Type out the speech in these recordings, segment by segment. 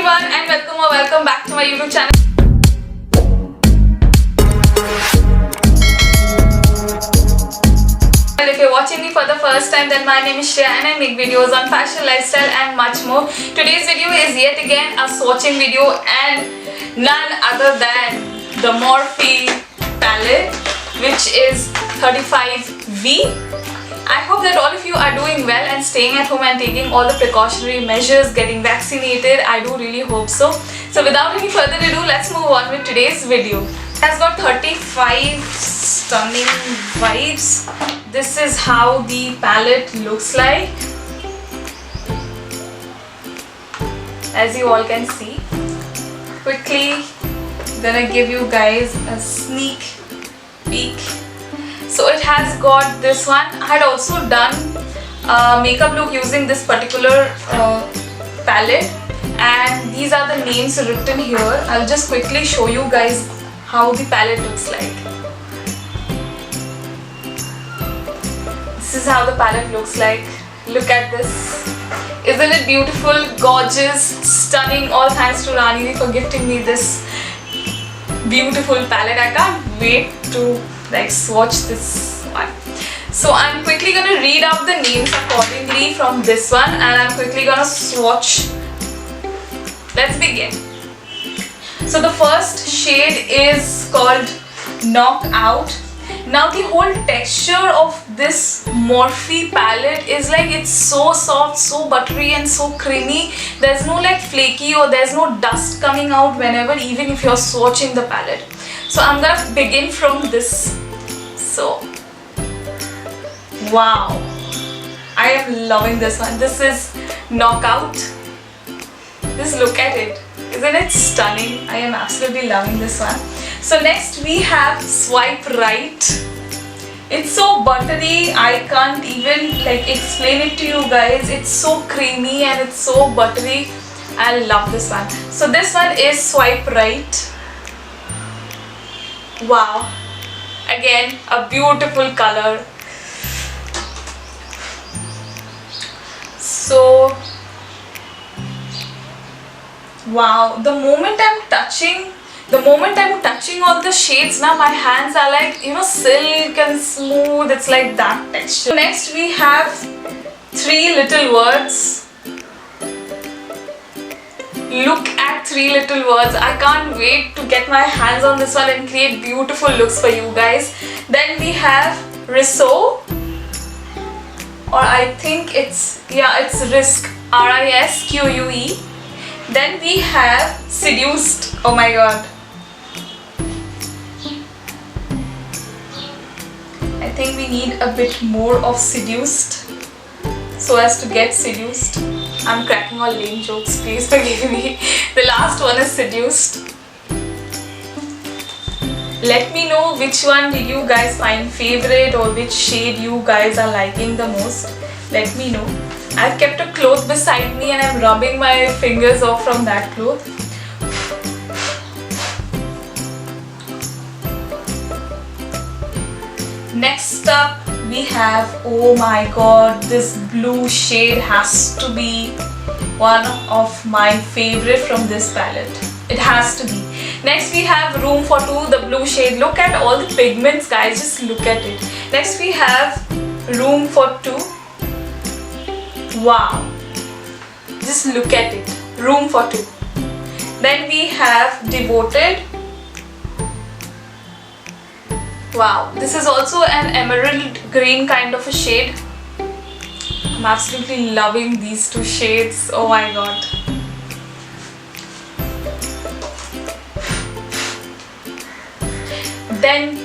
everyone and welcome back to my YouTube channel. If you're watching me for the first time, then my name is Shreya and I make videos on fashion, lifestyle and much more. Today's video is yet again a swatching video and none other than the Morphe palette, which is 35V. I hope that all of you are doing well and staying at home and taking all the precautionary measures, getting vaccinated. I do really hope so. So without any further ado, let's move on with today's video. It has got 35 stunning vibes. This is how the palette looks like, as you all can see. Quickly gonna give you guys a sneak peek. So it has got this one. I had also done a makeup look using this particular palette, and these are the names written here. I'll just quickly show you guys how the palette looks like. This is how the palette looks like. Look at this. Isn't it beautiful, gorgeous, stunning? All thanks to Rani for gifting me this beautiful palette. I can't wait to swatch this one. So I'm quickly gonna read out the names accordingly from this one and I'm quickly gonna swatch. Let's begin. So the first shade is called Knockout. Now the whole texture of this Morphe palette is like, it's so soft, so buttery and so creamy. There's no like flaky or there's no dust coming out whenever, even if you're swatching the palette. So I'm gonna begin from this. So, wow, I am loving this one. This is Knockout. Just look at it. Isn't it stunning? I am absolutely loving this one. So next we have Swipe Right. It's so buttery, I can't even explain it to you guys. It's so creamy and it's so buttery. I love this one. So this one is Swipe Right. Wow. Again, a beautiful color. So, wow, the moment I'm touching all the shades now, my hands are like, silk and smooth. It's like that texture. Next we have Three Little Words. Look at Three Little Words. I can't wait to get my hands on this one and create beautiful looks for you guys. Then we have Risque, or I think it's Risque, R-I-S-Q-U-E. Then we have Seduced. Oh my god. I think we need a bit more of Seduced so as to get Seduced. I'm cracking all lame jokes, please forgive me. The last one is Seduced. Let me know which one did you guys find favorite or which shade you guys are liking the most. Let me know. I've kept a cloth beside me and I'm rubbing my fingers off from that cloth. Next up we have, oh my god, this blue shade has to be one of my favorite from this palette. It has to be. Next we have Room for Two, the blue shade. Look at all the pigments, guys, just look at it. Next we have Room for Two. Wow, just look at it. Room for Two. Then we have Devoted. Wow, this is also an emerald green kind of a shade. I'm absolutely loving these two shades. Oh my god. Then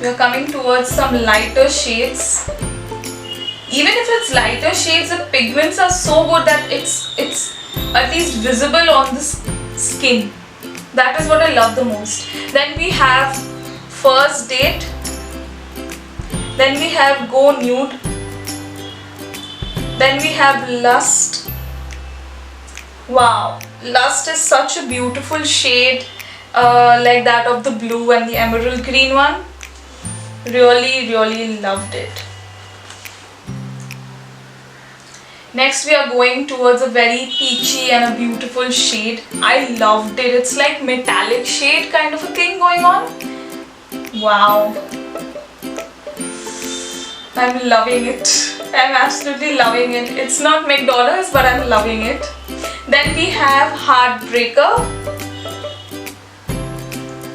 we are coming towards some lighter shades. Even if it's lighter shades, the pigments are so good that it's at least visible on the skin. That is what I love the most. Then we have First Date. Then we have Go Nude. Then we have Lust. Wow, Lust is such a beautiful shade, like that of the blue and the emerald green one. Really, really loved it. Next we are going towards a very peachy and a beautiful shade. I loved it. It's like metallic shade kind of a thing going on. Wow. I'm loving it. I'm absolutely loving it. It's not McDonald's, but I'm loving it. Then we have Heartbreaker.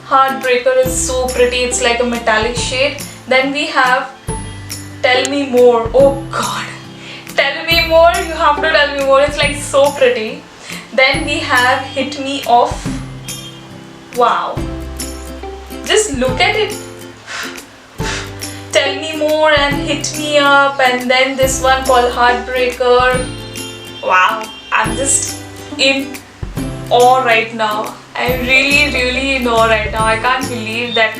Heartbreaker is so pretty. It's like a metallic shade. Then we have Tell Me More. Oh God. Tell Me More. You have to tell me more. It's like so pretty. Then we have Hit Me Off. Wow. Just look at it. Tell Me More and Hit Me Up, and then this one called Heartbreaker. Wow, I'm just in awe right now. I'm really in awe right now. I can't believe that,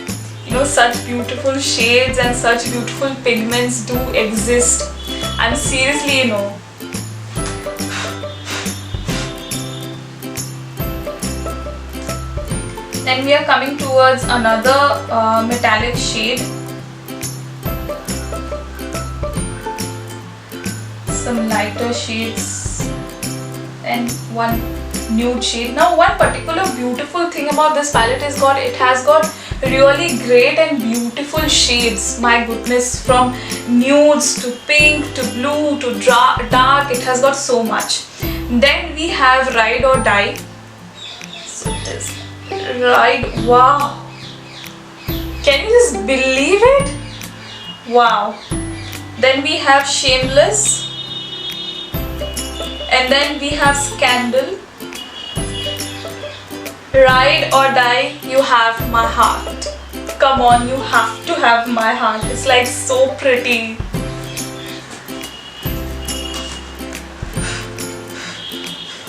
you know, such beautiful shades and such beautiful pigments do exist. I'm seriously in awe. Then we are coming towards another metallic shade. Some lighter shades and one nude shade. Now one particular beautiful thing about this palette is it has got really great and beautiful shades. My goodness, from nudes to pink to blue to dark, it has got so much. Then we have Ride or Die. So it is Ride. Wow, can you just believe it? Wow. Then we have Shameless. And then we have Scandal. Ride or Die, You Have My Heart. Come on, you have to have my heart. It's like so pretty.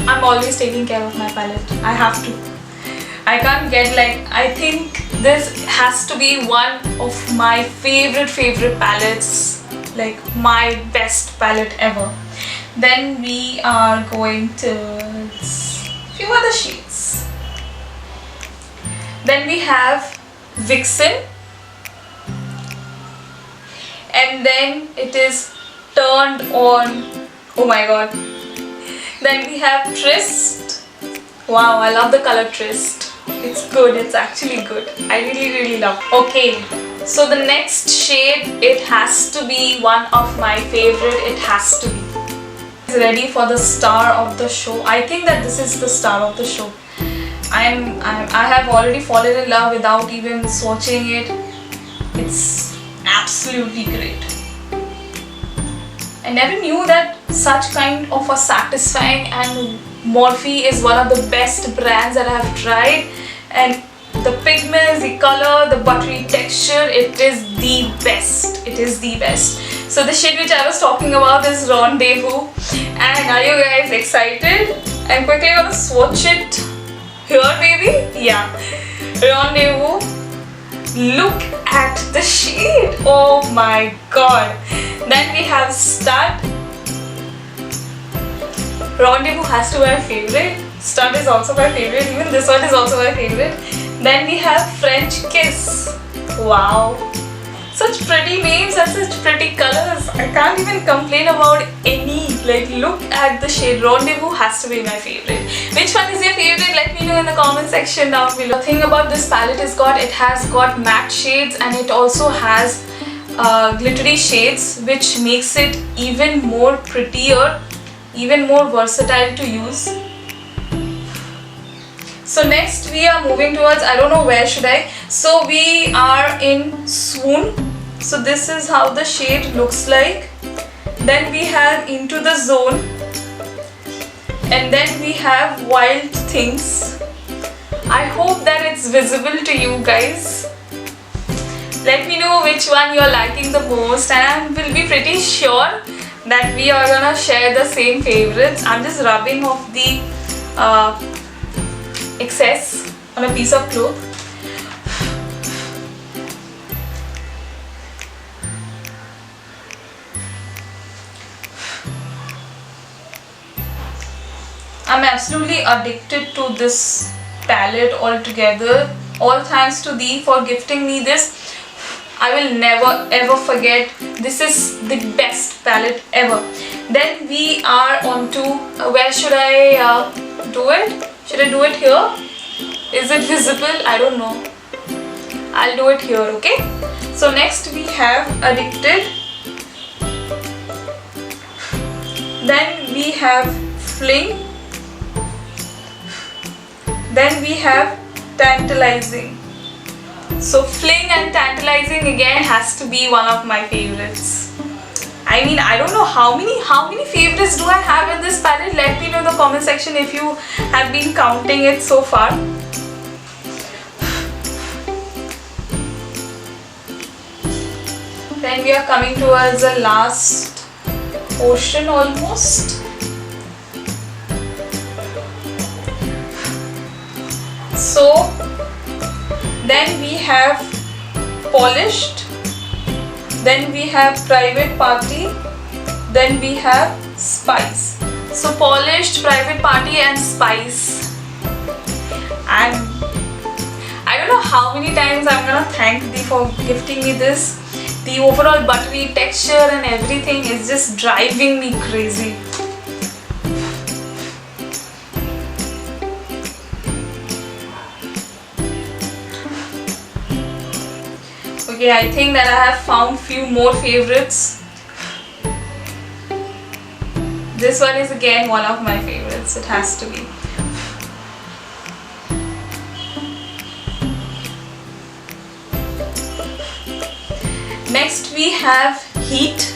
I'm always taking care of my palette. I have to. I can't get like, I think this has to be one of my favorite palettes. Like my best palette ever. Then we are going to few other shades. Then we have Vixen, and then it is Turned On. Oh my god. Then we have Tryst. Wow, I love the color Tryst. It's good, it's actually good. I really love it. Okay, so the next shade, it has to be one of my favorite. It has to be. Ready for the star of the show. I think that this is the star of the show. I have already fallen in love without even swatching it. It's absolutely great. I never knew that such kind of a satisfying, and Morphe is one of the best brands that I have tried, and the pigments, the color, the buttery texture, it is the best. It is the best. So the shade which I was talking about is Rendezvous, and are you guys excited? I'm quickly gonna swatch it here, baby. Yeah, Rendezvous. Look at the shade. Oh my god. Then we have Stud. Rendezvous has to be my favorite. Stud is also my favorite. Even this one is also my favorite. Then we have French Kiss. Wow. Such pretty names and such pretty colors. I can't even complain about any. Like, look at the shade. Rendezvous has to be my favorite. Which one is your favorite? Let me know in the comment section down below. The thing about this palette is it has got matte shades, and it also has glittery shades, which makes it even more prettier, even more versatile to use. So next we are moving towards, I don't know where should I. So we are in Swoon. So this is how the shade looks like. Then we have Into the Zone. And then we have Wild Things. I hope that it's visible to you guys. Let me know which one you're liking the most, and I will be pretty sure that we are gonna share the same favorites. I'm just rubbing off the excess on a piece of cloth. I'm absolutely addicted to this palette altogether. All thanks to thee for gifting me this. I will never ever forget. This is the best palette ever. Then we are on to, where should I do it? Should I do it here? Is it visible? I don't know. I'll do it here, okay? So next we have Addicted. Then we have Fling. Then we have Tantalizing. So Fling and Tantalizing again has to be one of my favorites. I mean, I don't know how many favorites do I have in this palette. Let me know in the comment section if you have been counting it so far. Then we are coming towards the last portion almost. So then we have Polished, then we have Private Party, then we have Spice. So Polished, Private Party and Spice. And I don't know how many times I'm gonna thank Dee for gifting me this. The overall buttery texture and everything is just driving me crazy. Okay, I think that I have found few more favorites. This one is again one of my favorites, it has to be. Next we have Heat.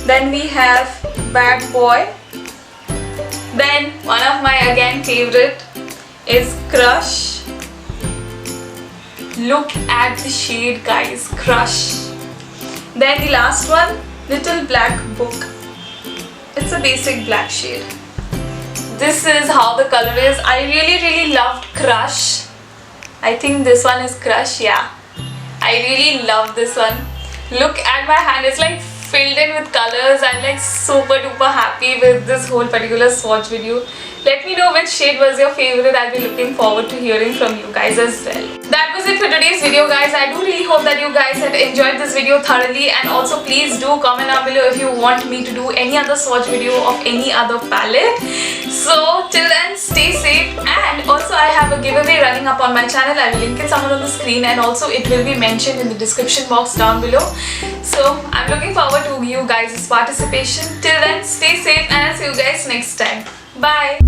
Then we have Bad Boy. Then one of my again favorite is Crush. Look at the shade, guys, Crush. Then the last one, Little Black Book. It's a basic black shade. This is how the color is. I really loved Crush. I think this one is Crush, yeah. I really love this one. Look at my hand, it's like filled in with colors. I'm like super duper happy with this whole particular swatch video. Let me know which shade was your favorite. I'll be looking forward to hearing from you guys as well. That was it for today's video, guys. I do really hope that you guys have enjoyed this video thoroughly, and also please do comment down below if you want me to do any other swatch video of any other palette. So till then, stay safe, and also I have a giveaway running up on my channel. I will link it somewhere on the screen, and also it will be mentioned in the description box down below. So I'm looking forward to you guys' participation. Till then, stay safe, and I'll see you guys next time. Bye.